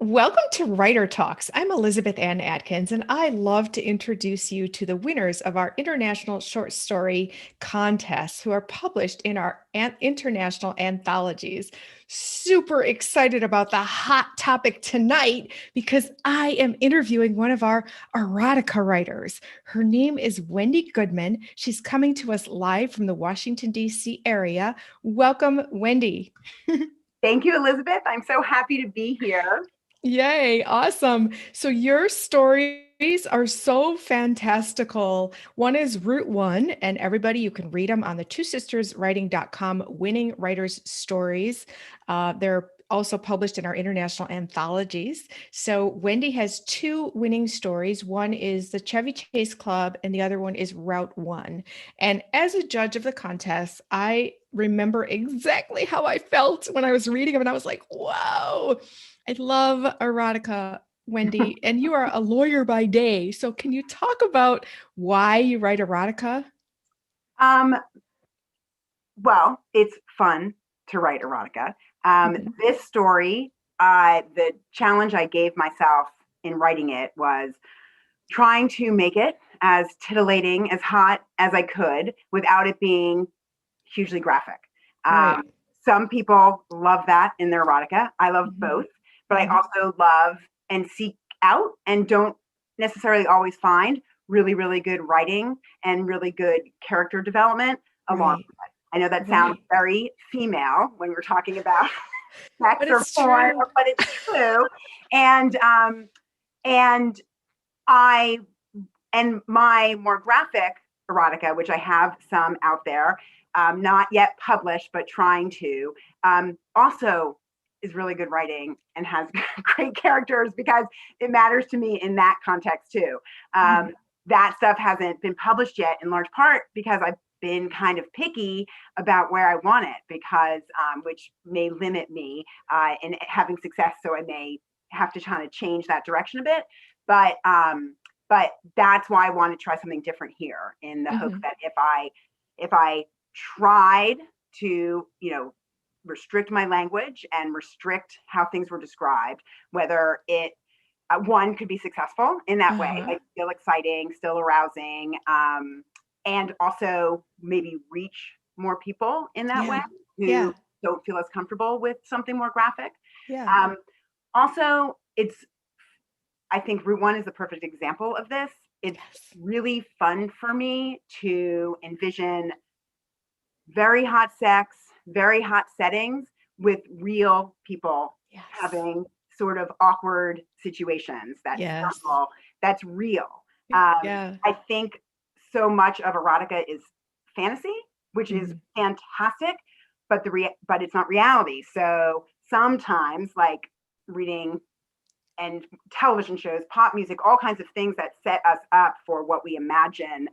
Welcome to Writer Talks. I'm Elizabeth Ann Atkins, and I love to introduce you to the winners of our International Short Story Contests who are published in our international anthologies. Super excited about the hot topic tonight because I am interviewing one of our erotica writers. Her name is Wendy Goodman. She's coming to us live from the Washington, D.C. area. Welcome, Wendy. Thank you, Elizabeth. I'm so happy to be here. Yay, awesome. So your stories are so fantastical. One is Route One, and everybody, you can read them on the twosisterswriting.com winning writers stories. They're also published in our international anthologies. So Wendy has two winning stories. One is the Chevy Chase Club, and the other one is Route One. And as a judge of the contest, I remember exactly how I felt when I was reading them, and I was like, "Wow, I love erotica, Wendy, and you are a lawyer by day. So can you talk about why you write erotica?" Um, well, it's fun to write erotica. Mhm. This story, the challenge I gave myself in writing it was trying to make it as titillating, as hot as I could without it being hugely graphic. Um, Right. some people love that in their erotica. I love Mhm. both, but I Mhm. also love and seek out and don't necessarily always find really, really good writing and really good character development along Right. with it. I know that sounds Right. very female when we're talking about sex But or it's porn, true. but it's true. And and I and my more graphic erotica, which I have some out there, not yet published, but trying to, also is really good writing and has great characters because it matters to me in that context too. Mhm. That stuff hasn't been published yet, in large part because I've been kind of picky about where I want it, because which may limit me in having success. So I may have to kind of change that direction a bit. But but that's why I want to try something different here, in the hopes Mhm. that if I tried to, restrict my language and restrict how things were described, whether it one could be successful in that way, Uh-huh. like still exciting, still arousing, and also maybe reach more people in that way Yeah. who Yeah. don't feel as comfortable with something more graphic. Yeah. Um, Also, I think Route One is the perfect example of this. It's Yes. really fun for me to envision very hot sex, very hot settings with real people Yes. having sort of awkward situations that Yes. stumble. That's real. Yeah. I think so much of erotica is fantasy, which is Mhm. fantastic, but but it's not reality. So sometimes, like reading and television shows, pop music, all kinds of things that set us up for what we imagine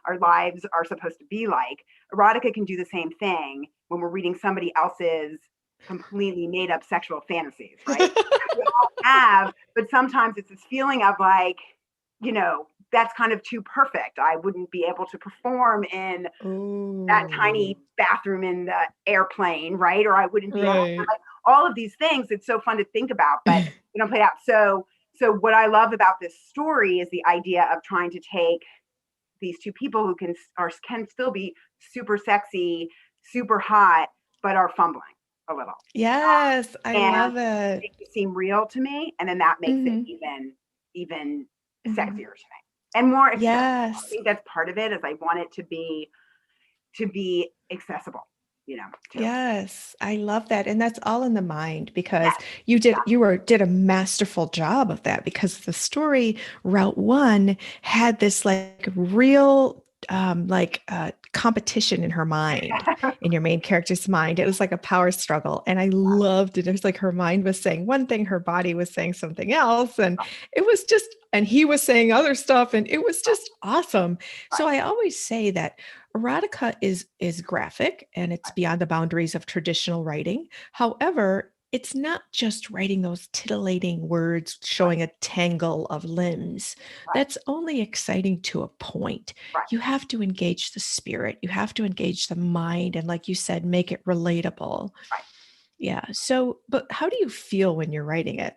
our lives are supposed to be like. Erotica can do the same thing when we're reading somebody else's completely made up sexual fantasies, right? We all have, but sometimes it's this feeling of like, that's kind of too perfect. I wouldn't be able to perform in that Oh, tiny bathroom in the airplane, right? Or I wouldn't be able to, right. like, all of these things. It's so fun to think about, but we don't play out. So what I love about this story is the idea of trying to take these two people who can still be super sexy, super hot, but are fumbling a little, Yes, I and love it. make it seem real to me, and then that makes it Mhm. even Mhm. sexier to me and more accessible. I Yes. think that's part of it. Is I want it to be accessible, too. Yes, I love that. And that's all in the mind because Yes, you did a masterful job of that because the story Route One had this like real competition in her mind, yeah. in your main character's mind. It was like a power struggle. And I loved it. It was like her mind was saying one thing, her body was saying something else. And it was just, and he was saying other stuff, and it was just awesome. So I always say that erotica is graphic and it's beyond the boundaries of traditional writing. However, it's not just writing those titillating words Right, showing a tangle of limbs. right, That's only exciting to a point. right, You have to engage the spirit, you have to engage the mind, and like you said, make it relatable. right. Yeah. So, but how do you feel when you're writing it?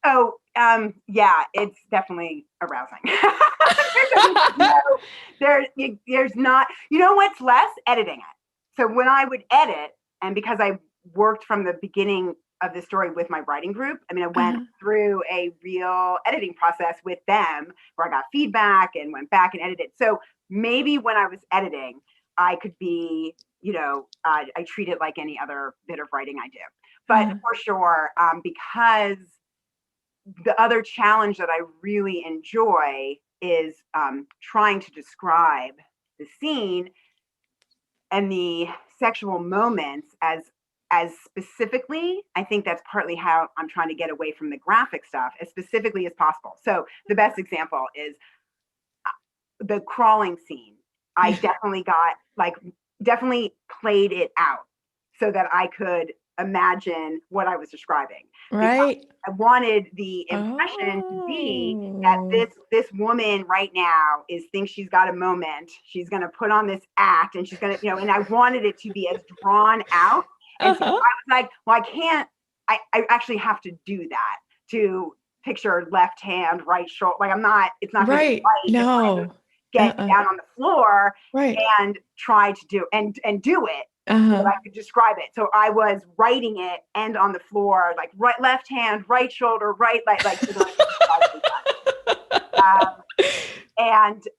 Yeah, it's definitely arousing. no, there's not, you know what's less? Editing it. So when I would edit, and because I worked from the beginning of the story with my writing group, I mean, I went Uh-huh. through a real editing process with them where I got feedback and went back and edited. So maybe when I was editing, I could be, I treat it like any other bit of writing I do. But Uh-huh. for sure, because the other challenge that I really enjoy is trying to describe the scene and the sexual moments as specifically. I think that's partly how I'm trying to get away from the graphic stuff as specifically as possible. So the best example is the crawling scene. I Yeah. definitely played it out so that I could imagine what I was describing, because Right. I wanted the impression to be that Oh. this woman right now thinks she's got a moment. She's going to put on this act, and she's going to, and I wanted it to be as drawn out. And so I Uh-huh. was like, well, I can't, I actually have to do that to picture left hand, right shoulder. Like it's not going to be Right. right if I No. get Uh-uh. down on the floor Right. and try to do it so that Uh-huh. I could describe it. So I was writing it and on the floor, like right, left hand, right shoulder, right, so that I could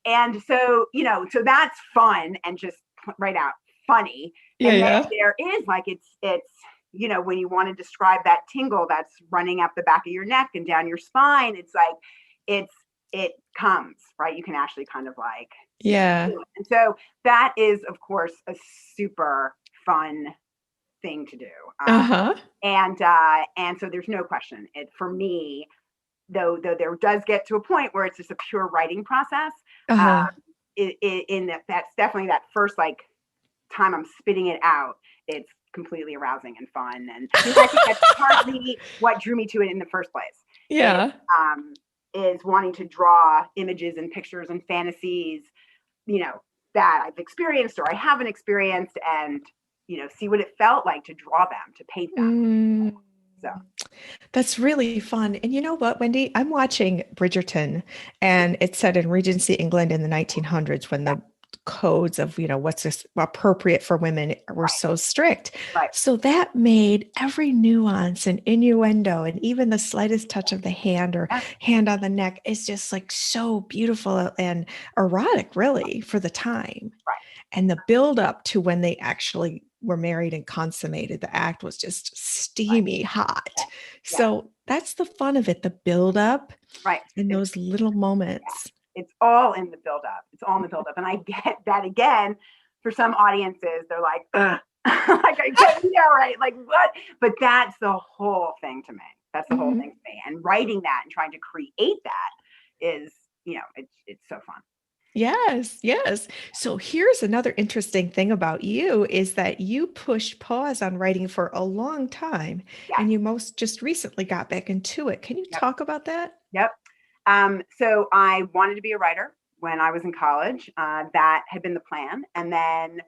and so so that's fun and just right out funny. Yeah, And then yeah. there is like it's when you want to describe that tingle that's running up the back of your neck and down your spine, it's like it's it comes right. You can actually kind of like Yeah. do it. And so that is of course a super fun thing to do. Uh-huh. And so there's no question. It for me, though there does get to a point where it's just a pure writing process. Uh-huh. In that's definitely that first like time I'm spitting it out. It's completely arousing and fun, and I think that's partly what drew me to it in the first place. Is Yeah. um, is wanting to draw images and pictures and fantasies, you know, that I've experienced or I haven't experienced, and see what it felt like to draw them, to paint them. Mm. So That's really fun. And you know what, Wendy? I'm watching Bridgerton, and it's set in Regency England in the 1900s when yeah, the codes of, what's appropriate for women were right, so strict. right, So that made every nuance and innuendo and even the slightest touch of the hand or yeah, hand on the neck is just like so beautiful and erotic, really, for the time. right, And the build up to when they actually were married and consummated, the act was just right, steamy hot. yeah, yeah, So that's the fun of it, the build up right. and It's those little moments. it's all in the build up. It's all in the build up. And I get that again, for some audiences, they're like, ugh. Like I get, right. Like what? But that's the whole thing to me. That's the whole thing Mhm. to me. And writing that and trying to create that is, it's so fun. Yes, yes. So here's another interesting thing about you is that you pushed pause on writing for a long time Yes. and you most just recently got back into it. Can you Yep. talk about that? Yep. So I wanted to be a writer when I was in college. That had been the plan. And then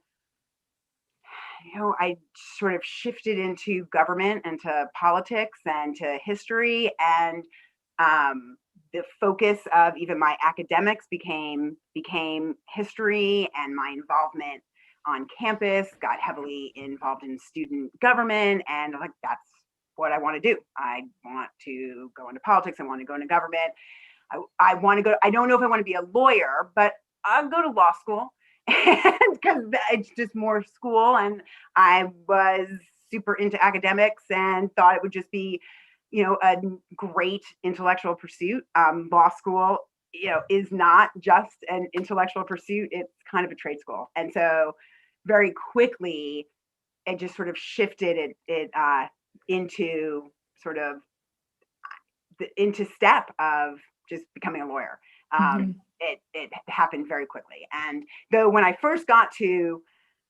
I sort of shifted into government and to politics and to history, and the focus of even my academics became history, and my involvement on campus got heavily involved in student government, and I'm like that's what I want to do. I want to go into politics. I want to go into government. I want to go. I don't know if I want to be a lawyer, but I'll go to law school because it's just more school. And I was super into academics and thought it would just be, a great intellectual pursuit. Law school, is not just an intellectual pursuit. It's kind of a trade school. And so very quickly, it just sort of shifted it into sort of into step of just becoming a lawyer. Mhm. It happened very quickly. And though when I first got to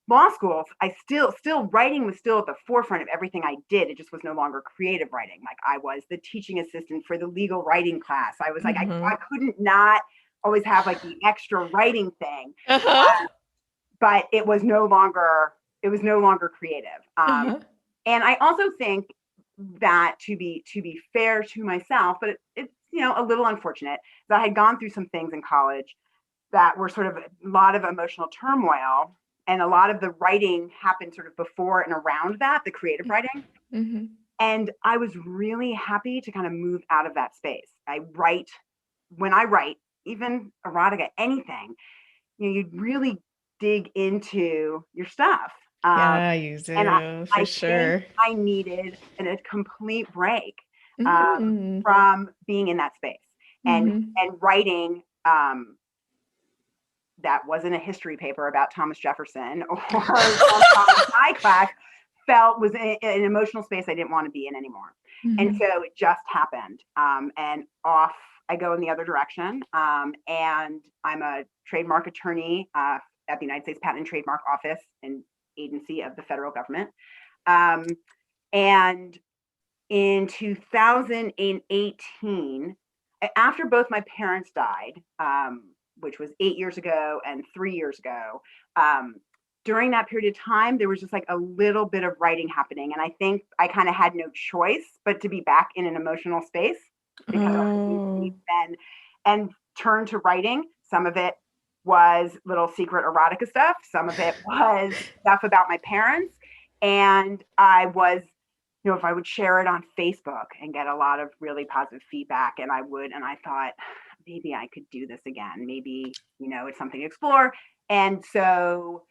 law schools, I still writing was still at the forefront of everything I did. It just was no longer creative writing. Like I was the teaching assistant for the legal writing class. I was like I Mhm. couldn't not always have like the extra writing thing, Uh-huh. but it was no longer creative. Uh-huh. And I also think that to be fair to myself, but it's a little unfortunate that I had gone through some things in college that were sort of a lot of emotional turmoil, and a lot of the writing happened sort of before and around that, the creative writing. Mm-hmm. And I was really happy to kind of move out of that space. When I write, even erotica, anything, you really dig into your stuff. Yeah, you And do for I think sure. I needed a complete break Mm-hmm. from being in that space, and Mm-hmm. writing that wasn't a history paper about Thomas Jefferson or my class was an emotional space I didn't want to be in anymore. And Mm-hmm. so it just happened. And off I go in the other direction. And I'm a trademark attorney at the United States Patent and Trademark Office, an agency of the federal government. And in 2018, after both my parents died, which was 8 years ago and 3 years ago, during that period of time, there was just like a little bit of writing happening. And I think I kind of had no choice but to be back in an emotional space, because I was Oh. and turn to writing. Some of it was little secret erotica stuff. Some of it was stuff about my parents. And I was, if I would share it on Facebook and get a lot of really positive feedback, and I thought, maybe I could do this again. Maybe, it's something to explore. And so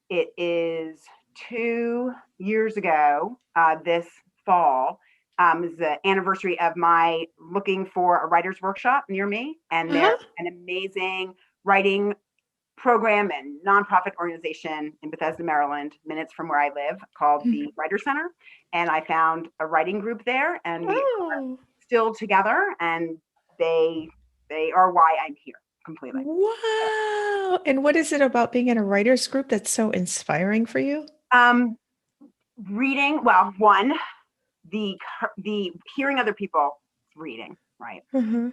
it is 2 years ago, this fall, is the anniversary of my looking for a writer's workshop near me. And they're Uh-huh. an amazing writing program and nonprofit organization in Bethesda, Maryland, minutes from where I live, called the Writer Center. And I found a writing group there, and we are Oh. still together, and they are why I'm here completely. Wow. And what is it about being in a writers group that's so inspiring for you? Um, Reading, well, one, the hearing other people reading, right? Uh-huh.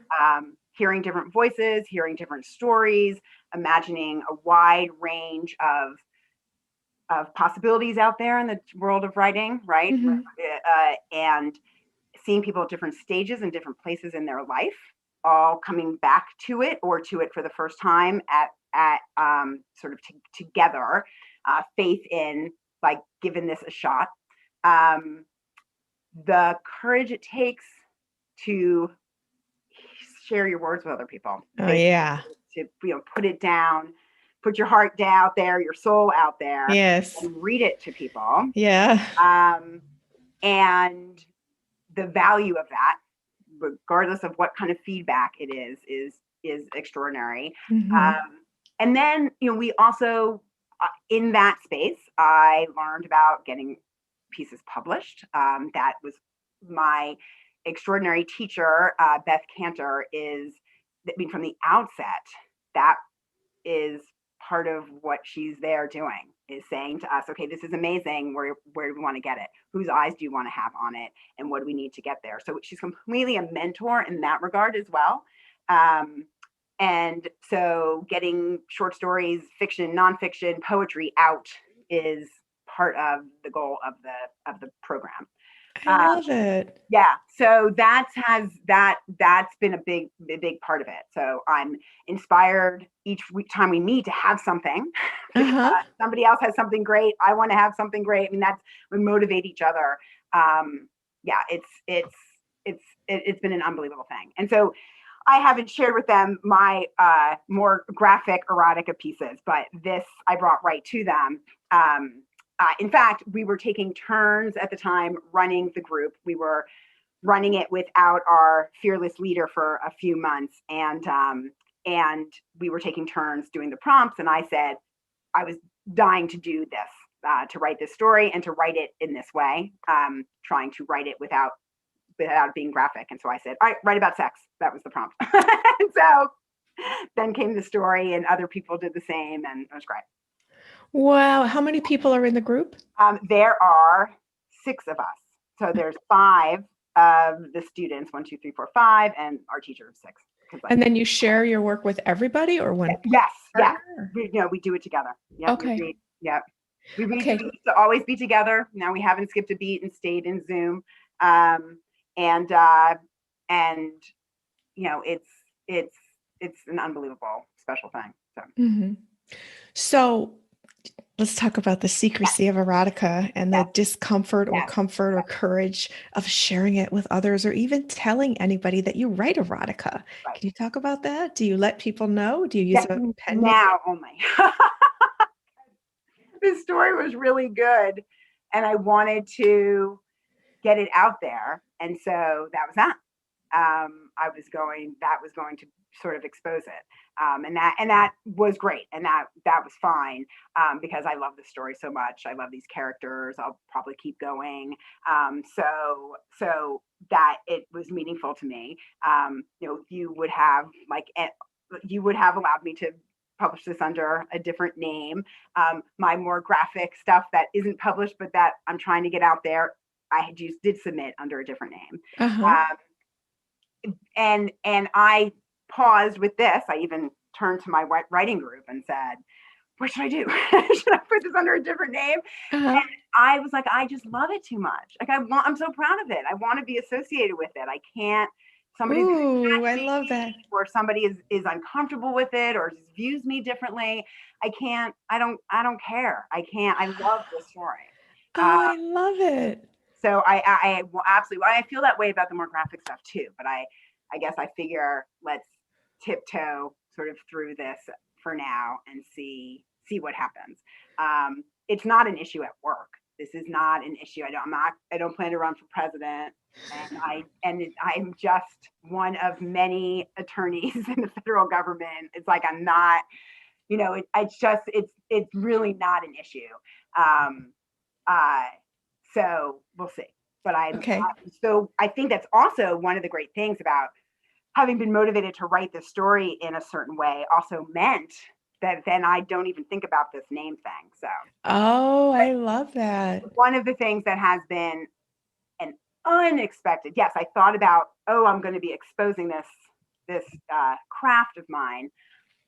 Hearing different voices, hearing different stories, imagining a wide range of possibilities out there in the world of writing, right? Mm-hmm. And seeing people at different stages and different places in their life, all coming back to it, or to it for the first time at sort of together, faith in, like, giving this a shot. Um, the courage it takes to share your words with other people, Oh, yeah. to put it down, put your heart out there, your soul out there, Yes. and read it to people. Yeah. And the value of that, regardless of what kind of feedback it is extraordinary. Mm-hmm. And then, we also, in that space, I learned about getting pieces published. That was my extraordinary teacher, Beth Cantor, from the outset, that is part of what she's there doing, is saying to us, okay, this is amazing. Where do we want to get it? Whose eyes do you want to have on it? And what do we need to get there? So she's completely a mentor in that regard as well. And so getting short stories, fiction, nonfiction, poetry out is part of the goal of the program. I love it. Yeah, so that's been a big part of it. So I'm inspired each time we meet to have something, because Uh-huh. somebody else has something great, I want to have something great. I mean, we motivate each other. Yeah, it's been an unbelievable thing. And so I haven't shared with them my more graphic erotica pieces, but this I brought right to them. In fact, we were taking turns at the time running the group. We were running it without our fearless leader for a few months, and we were taking turns doing the prompts. And I said I was dying to do this, to write this story and to write it in this way, trying to write it without being graphic. And so I said, all right, write about sex. That was the prompt. And so then came the story, and other people did the same, and it was great. Wow. How many people are in the group? There are 6 of us. So there's 5 of the students, 1, 2, 3, 4, 5, and our teacher is 6. And then you share your work with everybody, or one? Yes, yeah. We do it together. Yep, Okay. Yep. We Okay. used to always be together. Now we haven't skipped a beat and stayed in Zoom. And you know, it's an unbelievable special thing. So Mhm. So let's talk about the yes, secrecy of erotica and the yes, discomfort or yes, comfort or courage of sharing it with others or even telling anybody that you write erotica. right. Can you talk about that? Do you let people know? Do you use Yeah, a pen name? now only. This story was really good, and I wanted to get it out there, and so that was that. That was going to sort of expose it, and that was great, and that was fine, because I love the story so much. I love these characters. I'll probably keep going. So that it was meaningful to me. You know, you would have allowed me to publish this under a different name. My more graphic stuff that isn't published, but that I'm trying to get out there, did submit under a different name. Uh-huh. Um, and I paused with this. I even turned to my writing group and said, "What should I do? Should I put this under a different name?" Uh-huh. I was like, I just love it too much. Like I'm so proud of it. I want to be associated with it. I can't. Somebody's going to Ooh, catch I me, love that. or somebody is uncomfortable with it, or just views me differently. I can't. I don't care. I can't. I love this story. Oh, I love it. So I absolutely, I feel that way about the more graphic stuff too. But I guess I figure let's tiptoe sort of through this for now and see what happens. It's not an issue at work. This is not an issue. I don't plan to run for president, I'm just one of many attorneys in the federal government. It's like I'm not, you know, it's really not an issue. Um, uh, so we'll see. But Okay. so I think that's also one of the great things about having been motivated to write the story in a certain way, also meant that then I don't even think about this name thing. So Oh, I love that. one of the things that has been an unexpected, yes, I thought about, oh, I'm going to be exposing this craft of mine,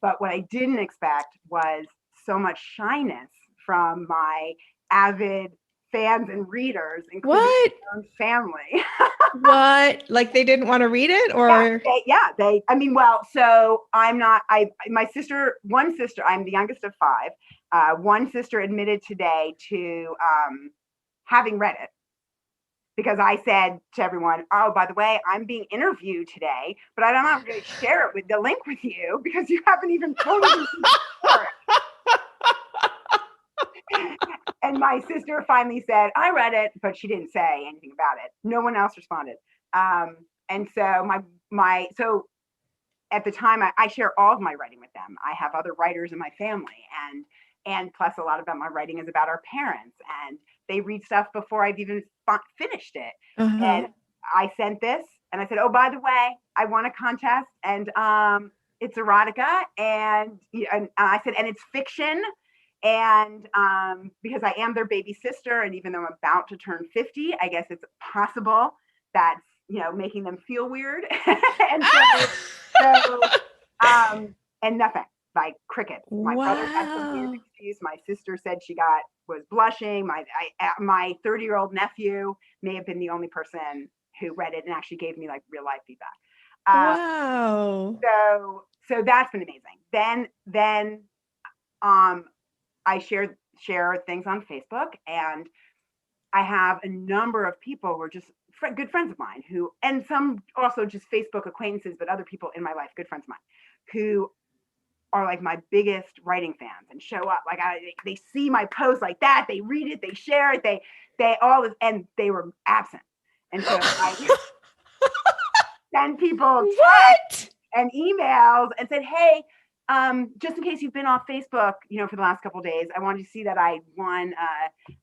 but what I didn't expect was so much shyness from my avid fans and readers, including What? my own family. What? Like they didn't want to read it or I mean, well, so I'm not, my sister, one sister, I'm the youngest of five. One sister admitted today to having read it, because I said to everyone, "Oh, by the way, I'm being interviewed today, but I'm not going to share it with the link with you because you haven't even won't even see the story." And my sister finally said, "I read it," but she didn't say anything about it. No one else responded. And so so at the time, I share all of my writing with them. I have other writers in my family, and plus a lot of my writing is about our parents, and they read stuff before I've even finished it. uh-huh. And I sent this, and I said, "Oh, by the way, I won a contest, and it's erotica," and I said, "And it's fiction." And because I am their baby sister, and even though I'm about to turn 50, I guess it's possible that's, you know, making them feel weird. And so and nothing, like crickets. My brother had some weird Wow. excuse. My sister said she was blushing. My 30-year-old nephew may have been the only person who read it and actually gave me like real life feedback. Um, Wow. so that's been amazing. Then um, I share things on Facebook, and I have a number of people who are just good friends of mine, who, and some also just Facebook acquaintances, but other people in my life, good friends of mine, who are like my biggest writing fans and show up. Like they see my post like that, they read it, they share it, they all this, and they were absent. And so I send people texts What? and emails and said, "Hey, just in case you've been off Facebook, you know, for the last couple of days, I wanted to see that I won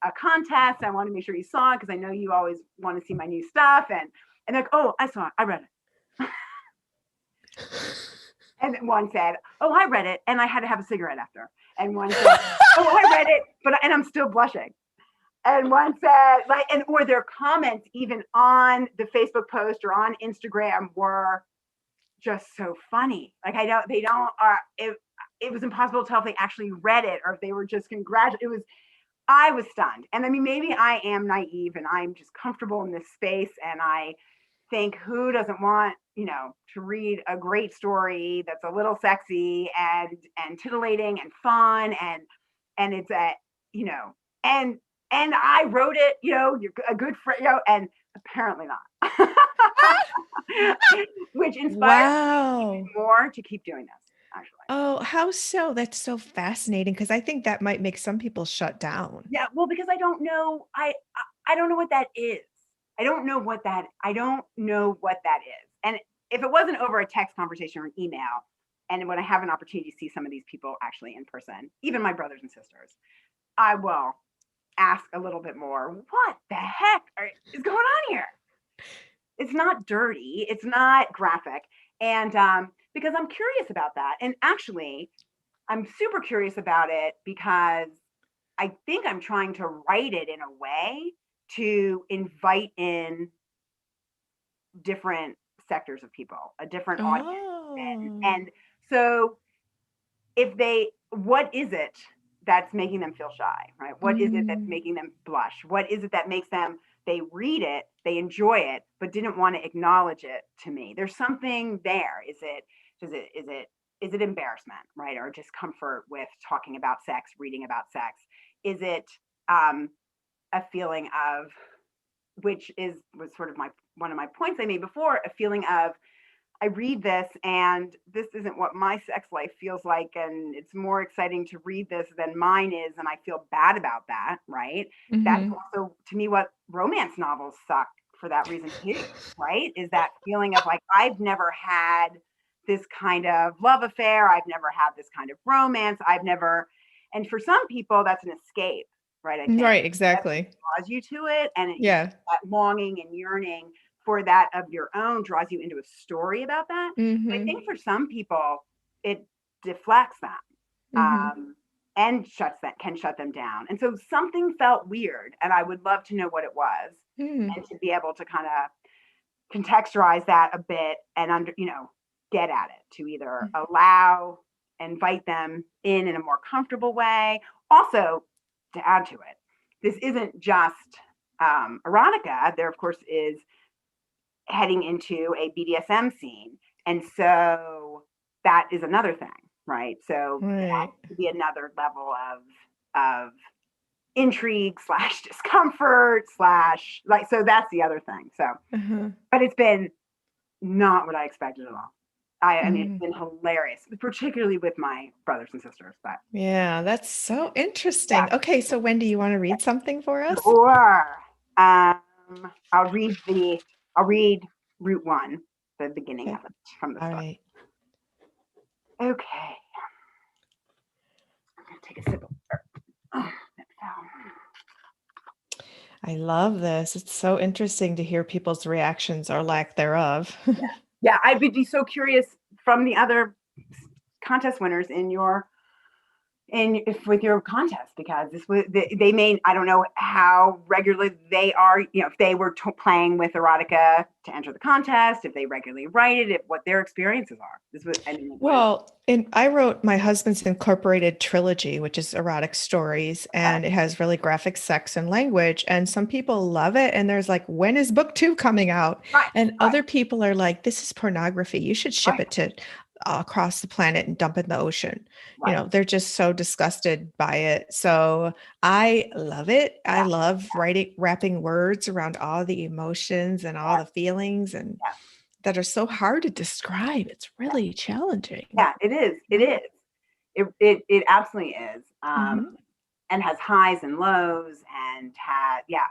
a contest. I want to make sure you saw it because I know you always want to see my new stuff." And they're like, "Oh, I saw it. I read it." And one said, "Oh, I read it, and I had to have a cigarette after." And one said, "Oh, I read it, and I'm still blushing." And one said, like, and or their comments even on the Facebook post or on Instagram were just so funny. Like they don't it was impossible to tell if they actually read it or if they were just congratulating. I was stunned. And I mean, maybe I am naive and I'm just comfortable in this space. And I think, who doesn't want, to read a great story that's a little sexy and titillating and fun and it's and and I wrote it, you're a good friend, and apparently not. Which inspired me Wow. more to keep doing this, actually. Oh, how so? That's so fascinating because I think that might make some people shut down. Yeah, well, because I don't know, I don't know what that is. I don't know what that is. And if it wasn't over a text conversation or an email, and when I have an opportunity to see some of these people actually in person, even my brothers and sisters, I will ask a little bit more. What the heck is going on here? It's not dirty. It's not graphic, and because I'm curious about that. And actually, I'm super curious about it because I think I'm trying to write it in a way to invite in different sectors of people, a different audience. Oh. And so what is it that's making them feel shy, right? What is it that's Mm. making them blush? What is it that makes them, they read it, they enjoy it, but didn't want to acknowledge it to me? There's something there. Is it embarrassment, right? Or discomfort with talking about sex, reading about sex? Is it a feeling of, was sort of one of my points I made before, a feeling of, I read this and this isn't what my sex life feels like, and it's more exciting to read this than mine is, and I feel bad about that, right? That's Hmm. also to me what romance novels suck for that reason too, right? Is that feeling of like, I've never had this kind of love affair, I've never had this kind of romance, and for some people that's an escape, right? I think Right, that exactly. draws you to it, and Yeah. that longing and yearning for that of your own draws you into a story about that. But I Hmm. think for some people, it deflects them, Hmm. and can shut them down. And so something felt weird, and I would love to know what it was, Hmm. and to be able to kind of contextualize that a bit and get at it, to either invite them in a more comfortable way. Also, to add to it, this isn't just erotica. There, of course, is heading into a BDSM scene. And so that is another thing, right? So that Right. could be another level of intrigue slash discomfort slash, like, so that's the other thing. So, Uh-huh. but it's been not what I expected at all. I mean, it's Mm. been hilarious, particularly with my brothers and sisters. But Yeah, that's so yeah, interesting. Okay, so Wendy, you want to read something for us? sure. Um, I'll read I'll read Route One, the beginning Okay. of it from the All start. right. Okay. I'm gonna take a sip of oh, that fell. I love this. It's so interesting to hear people's reactions or lack thereof. Yeah, I'd be so curious from the other contest winners in your and if with your contest, because this was they may, I don't know how regularly they are, if they were playing with erotica to enter the contest, if they regularly write it, if what their experiences are. This was, I mean, what is Well, and I wrote my husband's incorporated trilogy, which is erotic stories, okay, and it has really graphic sex and language. And some people love it. And there's like, when is book two coming out? right, And right, other people are like, this is pornography. You should ship right, it to across the planet and dump it in the ocean. right, They're just so disgusted by it. So I love it. I yeah, love wrapping words around all the emotions and all yeah, the feelings and yeah, that are so hard to describe. It's yeah, really challenging. yeah, it is, it is, it absolutely is, Mhm, and has highs and lows, and had, yeah,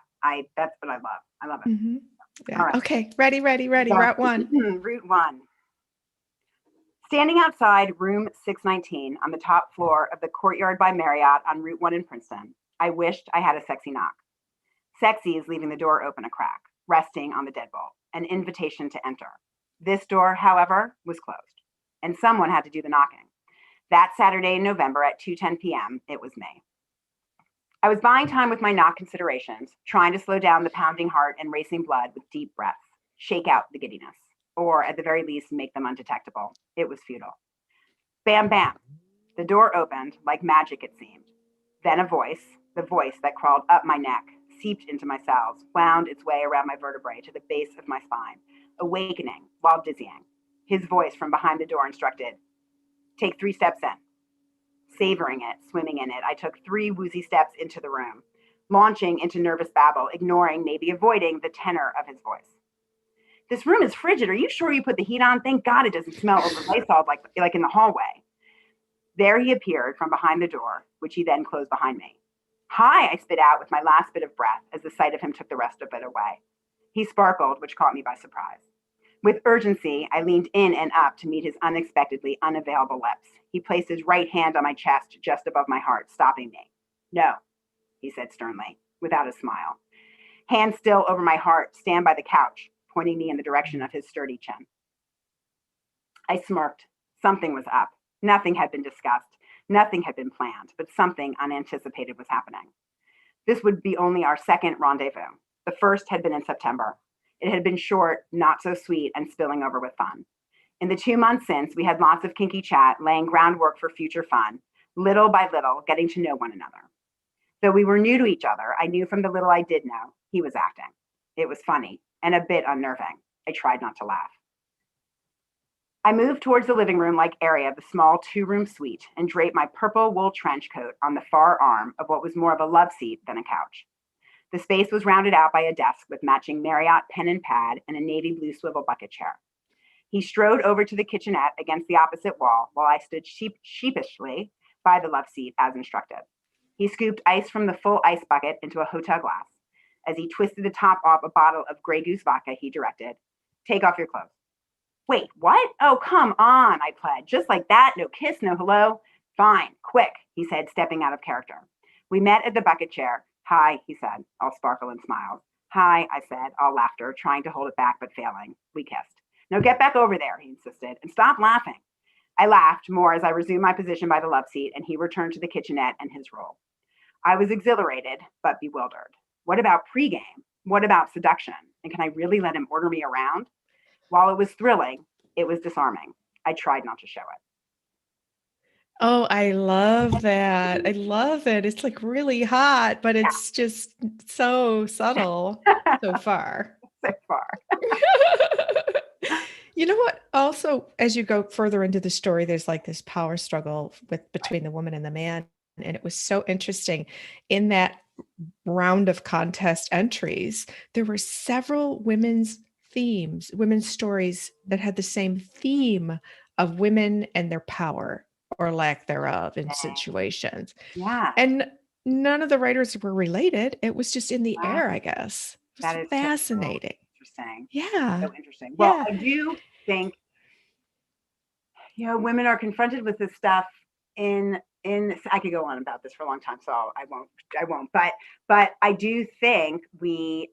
that's what I love it. mhm. All Yeah. right, Okay. Ready, ready, ready. yeah. Route one. Route One. Standing outside room 619 on the top floor of the Courtyard by Marriott on Route 1 in Princeton, I wished I had a sexy knock. Sexy is leaving the door open a crack, resting on the deadbolt, an invitation to enter. This door, however, was closed, and someone had to do the knocking. That Saturday in November at 2:10 p.m., it was me. I was buying time with my knock considerations, trying to slow down the pounding heart and racing blood with deep breaths, shake out the giddiness, or at the very least, make them undetectable. It was futile. Bam, bam. The door opened like magic, it seemed. Then a voice, The voice that crawled up my neck, seeped into my cells, wound its way around my vertebrae to the base of my spine, awakening while dizzying. His voice from behind the door instructed, "Take 3 steps in." Savoring it, swimming in it, I took 3 woozy steps into the room, launching into nervous babble, ignoring, maybe avoiding, the tenor of his voice. "This room is frigid. Are you sure you put the heat on? Thank God it doesn't smell over Lysol like in the hallway." There he appeared from behind the door, which he then closed behind me. "Hi," I spit out with my last bit of breath as the sight of him took the rest of it away. He sparkled, which caught me by surprise. With urgency, I leaned in and up to meet his unexpectedly unavailable lips. He placed his right hand on my chest just above my heart, stopping me. "No," he said sternly, without a smile. "Hand still over my heart, stand by the couch," pointing me in the direction of his sturdy chin. I smirked. Something was up. Nothing had been discussed. Nothing had been planned, but something unanticipated was happening. This would be only our second rendezvous. The first had been in September. It had been short, not so sweet, and spilling over with fun. In the 2 months since, we had lots of kinky chat, laying groundwork for future fun, little by little, getting to know one another. Though we were new to each other, I knew from the little I did know, he was acting. It was funny and a bit unnerving. I tried not to laugh. I moved towards the living room-like area of the small 2-room suite and draped my purple wool trench coat on the far arm of what was more of a love seat than a couch. The space was rounded out by a desk with matching Marriott pen and pad and a navy blue swivel bucket chair. He strode over to the kitchenette against the opposite wall while I stood sheepishly by the love seat as instructed. He scooped ice from the full ice bucket into a hotel glass. As he twisted the top off a bottle of Grey Goose vodka, he directed, "Take off your clothes." "Wait, what? Oh, come on," I pled. "Just like that? No kiss, no hello?" "Fine, quick," he said, stepping out of character. We met at the bucket chair. "Hi," he said, all sparkle and smiles. "Hi," I said, all laughter, trying to hold it back but failing. We kissed. "No, get back over there," he insisted, "and stop laughing." I laughed more as I resumed my position by the love seat, and he returned to the kitchenette and his role. I was exhilarated, but bewildered. What about pregame? What about seduction? And can I really let him order me around? While it was thrilling, it was disarming. I tried not to show it. Oh, I love that. I love it. It's like really hot, but it's just so subtle so far. So far. You know what? Also, as you go further into the story, there's like this power struggle between the woman and the man. And it was so interesting in that round of contest entries, there were several women's stories that had the same theme of women and their power or lack thereof in situations. Yeah. And none of the writers were related. It was just in the Wow. air, I guess. It was That is fascinating. so interesting. Yeah. So interesting. Well, Yeah. I do think, women are confronted with this stuff in I could go on about this for a long time, so I won't. But I do think we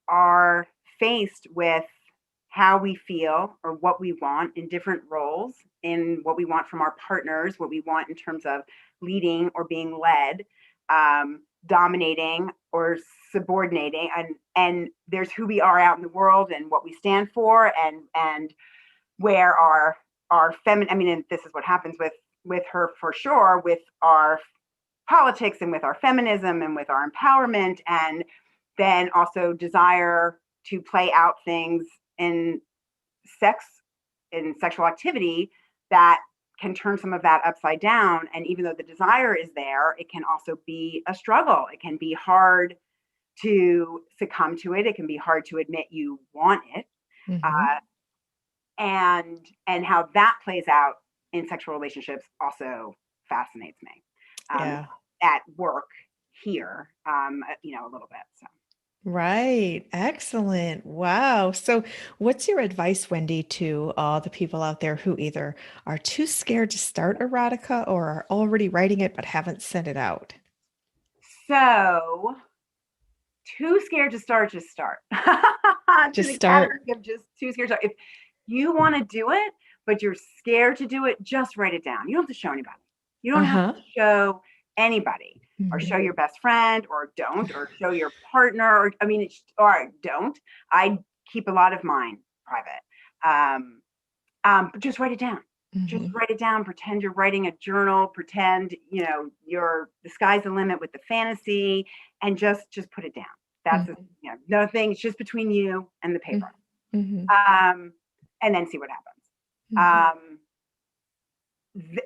are faced with how we feel or what we want in different roles, in what we want from our partners, what we want in terms of leading or being led, dominating or subordinating, and there's who we are out in the world and what we stand for, and where our feminine. I mean, and this is what happens with her for sure, with our politics and with our feminism and with our empowerment, and then also desire to play out things in sexual activity that can turn some of that upside down. And even though the desire is there, it can also be a struggle. It can be hard to succumb to it. It can be hard to admit you want it. Mhm. And how that plays out in sexual relationships also fascinates me. Yeah. At work here, a little bit. So. Right. Excellent. Wow. So, what's your advice, Wendy, to all the people out there who either are too scared to start erotica or are already writing it but haven't sent it out? So, too scared to start, just start. To Just the start. category of just too scared to start. If you want to do it, but you're scared to do it, just write it down. You don't have to show anybody. You don't have Uh-huh. to show anybody, or show Mhm. your best friend, or don't, or show your partner, or don't. I keep a lot of mine private. But just write it down. just Mhm. write it down, pretend you're writing a journal, pretend, the sky's the limit with the fantasy, and just put it down. That's, Mhm. nothing. It's just between you and the paper. Mhm. Um, and then see what Mhm. happens.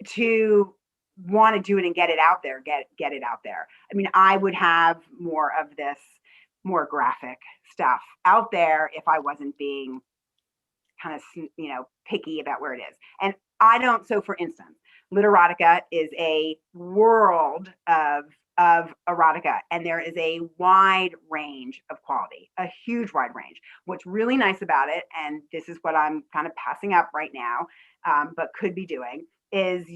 To want to do it and get it out there, get it out there. I mean, I would have more of this, more graphic stuff out there if I wasn't being kind of, picky about where it is. And I don't. So, for instance, Literotica is a world of erotica, and there is a wide range of quality, a huge wide range. What's really nice about it, and this is what I'm kind of passing up right now, but could be doing, is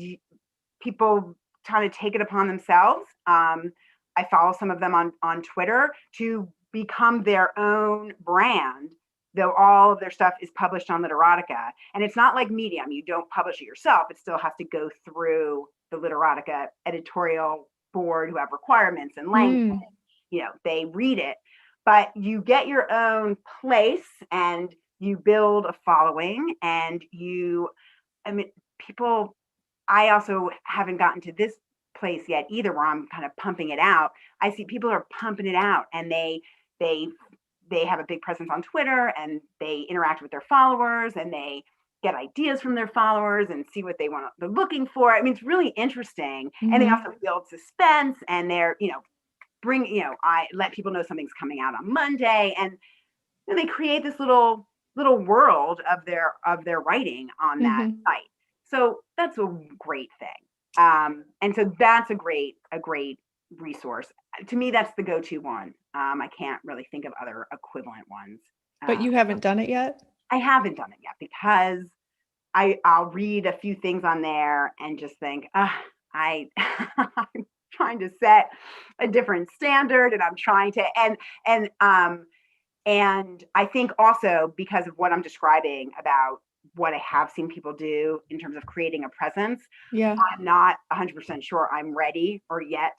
people kind of take it upon themselves. I follow some of them on Twitter to become their own brand, though all of their stuff is published on Literotica. And it's not like Medium. You don't publish it yourself. It still has to go through the Literotica editorial board who have requirements and language. Mm. They read it, but you get your own place and you build a following and I mean, people, I also haven't gotten to this place yet either where I'm kind of pumping it out. I see people are pumping it out and they they have a big presence on Twitter and they interact with their followers and they get ideas from their followers and see what they're looking for. I mean, it's really interesting. And they Mhm. also build suspense and I let people know something's coming out on Monday and then they create this little world of their writing on that Mhm. site. So that's a great thing. And so that's a great resource. To me, that's the go-to one. I can't really think of other equivalent ones. But Uh, you haven't done it yet? I haven't done it yet because I'll read a few things on there and just think, I'm trying to set a different standard, and I'm trying to and and I think also because of what I'm describing about what I have seen people do in terms of creating a presence, Yeah. I'm not 100% sure I'm ready or yet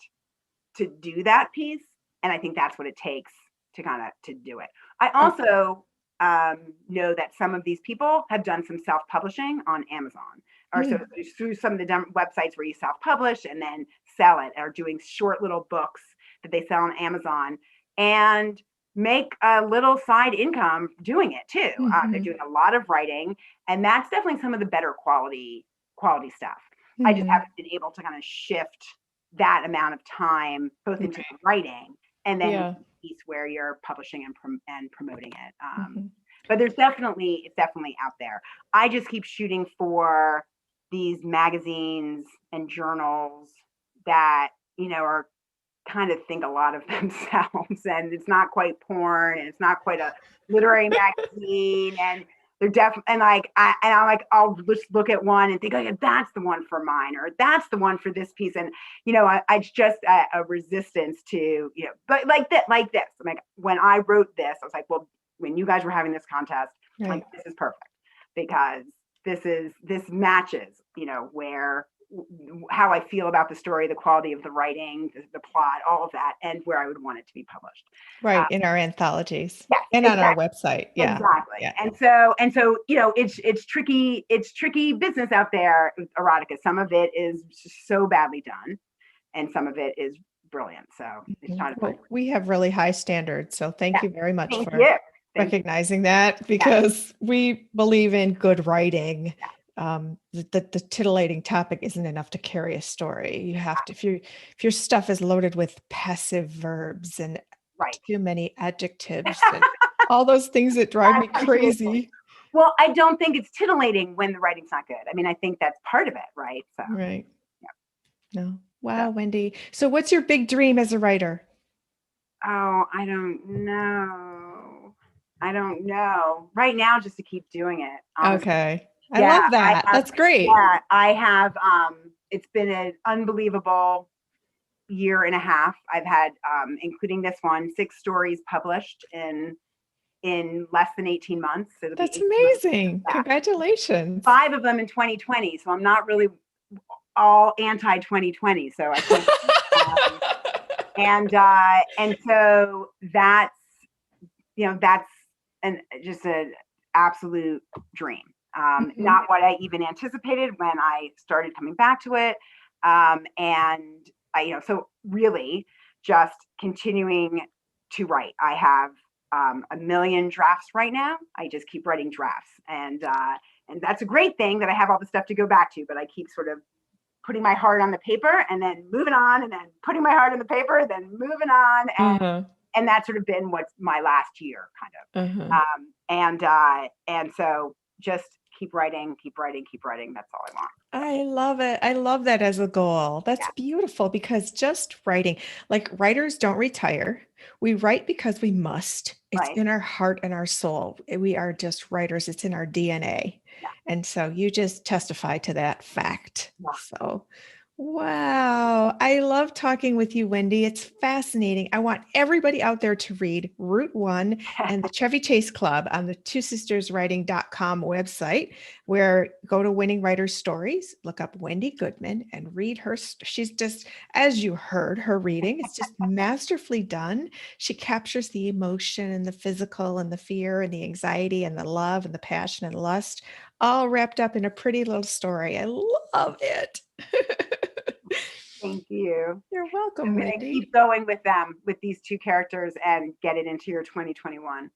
to do that piece. And I think that's what it takes to kind of to do it. I Okay. also know that some of these people have done some self-publishing on Amazon, or so Mm. through some of the websites where you self-publish and then sell it, or doing short little books that they sell on Amazon and make a little side income doing it too. They're Mhm. doing a lot of writing, and that's definitely some of the better quality stuff. I just Mhm. haven't been able to kind of shift that amount of time both into the Right. writing and then Yeah. into the piece where you're publishing and promoting it. Mhm. But it's definitely out there. I just keep shooting for these magazines and journals that are kind of think a lot of themselves, and it's not quite porn and it's not quite a literary magazine, and they're and I'm like, I'll just look at one and think, oh yeah, that's the one for mine, or that's the one for this piece. And it's just a resistance to, but like this, I'm like, when I wrote this, I was like, well, when you guys were having this contest, like, Right. this is perfect because this matches, where how I feel about the story, the quality of the writing, the plot, all of that, and where I would want it to be published. Right, in our anthologies Yes, and on our exactly. website. Yeah. Exactly. Yeah. And so, it's tricky business out there with erotica. Some of it is so badly done and some of it is brilliant. So it's Mhm. trying to find. Well, we have really high standards, so thank Yeah. you very much Thank for you. Thank you. recognizing that Yeah. because we believe in good writing. Yeah. The titillating topic isn't enough to carry a story. You have to, if your stuff is loaded with passive verbs and Right. too many adjectives and all those things that drive me Accentuation. crazy. Well, I don't think it's titillating when the writing's not good. I mean, I think that's part of it, right? So, Right. yeah. No. So, Wow, Wendy. So what's your big dream as a writer? oh, I don't know. I don't know. Right now, just to keep doing it, honestly. Okay. I Yeah, love I that. have. That's great. Yeah, I have. It's been an unbelievable year and a half. I've had, including this one, 6 stories published in less than 18 months. So it'll be That's 18 months. amazing. Yeah, Congratulations. 5 of them in 2020. So I'm not really all anti 2020. So I think, um, and so that's an just an absolute dream. Mhm. Not what I even anticipated when I started coming back to it. And so really just continuing to write. I have a million drafts right now. I just keep writing drafts, and that's a great thing that I have all the stuff to go back to. But I keep sort of putting my heart on the paper and then moving on, and then putting my heart on the paper, then moving on, Uh-huh. and that's sort of been what's my last year, kind Uh-huh. of. And so just keep writing, keep writing, keep writing. That's all I want. I love it. I love that as a goal. That's Yeah, beautiful because just writing, like writers don't retire. We write because we must. It's right. in our heart and our soul. We are just writers. It's in our DNA. Yeah, And so you just testify to that fact. yeah. So, wow. I love talking with you, Wendy. It's fascinating. I want everybody out there to read Route One and the Chevy Chase Club on the twosisterswriting.com website, where go to Winning Writers Stories, look up Wendy Goodman and read her. She's just, as you heard her reading, it's just masterfully done. She captures the emotion and the physical and the fear and the anxiety and the love and the passion and lust all wrapped up in a pretty little story. I love it. Thank you. You're welcome, I'm going to keep Wendy. going with them, with these two characters, and get it into your 2021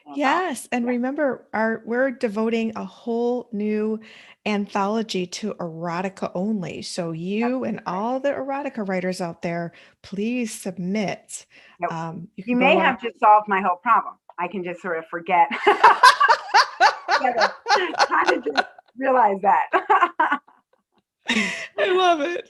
anthology. Yes, and Yeah, remember, we're devoting a whole new anthology to erotica only. So that's you and right. all the erotica writers out there, please submit. Yep. You You can may go have just solved my whole problem. I can just sort of forget. Kind of just realize that. I love it.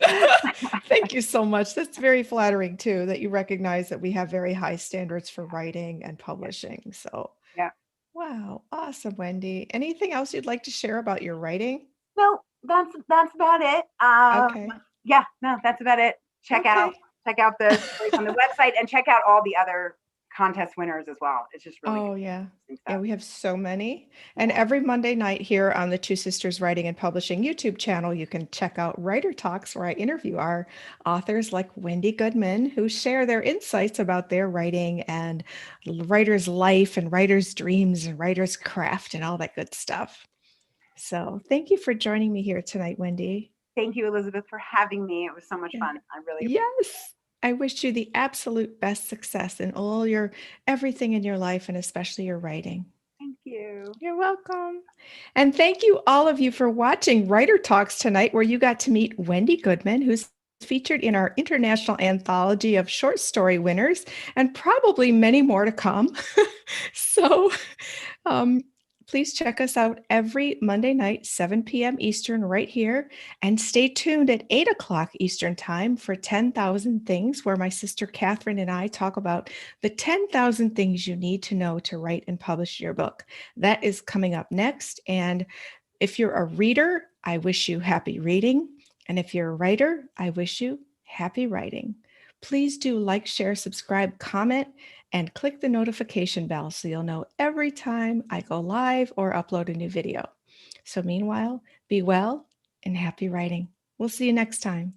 Thank you so much. That's very flattering too, that you recognize that we have very high standards for writing and publishing. So, Yeah. wow, awesome, Wendy. Anything else you'd like to share about your writing? No, that's about it. Okay. Yeah, no, that's about it. Check out Okay. check out the stories on the website, and check out all the other contest winners as well. It's just really good Oh, yeah. Yeah, stuff. we have so many. And Yeah. every Monday night here on the Two Sisters Writing and Publishing YouTube channel, you can check out Writer Talks, where I interview our authors like Wendy Goodman, who share their insights about their writing and writer's life and writer's dreams and writer's craft and all that good stuff. So thank you for joining me here tonight, Wendy. Thank you, Elizabeth, for having me. It was so much Yeah. fun. I really appreciate Yes. I wish you the absolute best success in all your everything in your life and especially your writing. it. Thank you. You're welcome. And thank you, all of you, for watching Writer Talks tonight, where you got to meet Wendy Goodman, who's featured in our international anthology of short story winners, and probably many more to come. So, um, please check us out every Monday night, 7 p.m. Eastern, right here. And stay tuned at 8 o'clock Eastern Time for 10,000 Things, where my sister Catherine and I talk about the 10,000 things you need to know to write and publish your book. That is coming up next. And if you're a reader, I wish you happy reading. And if you're a writer, I wish you happy writing. Please do like, share, subscribe, comment, and click the notification bell so you'll know every time I go live or upload a new video. So, meanwhile, be well and happy writing. We'll see you next time.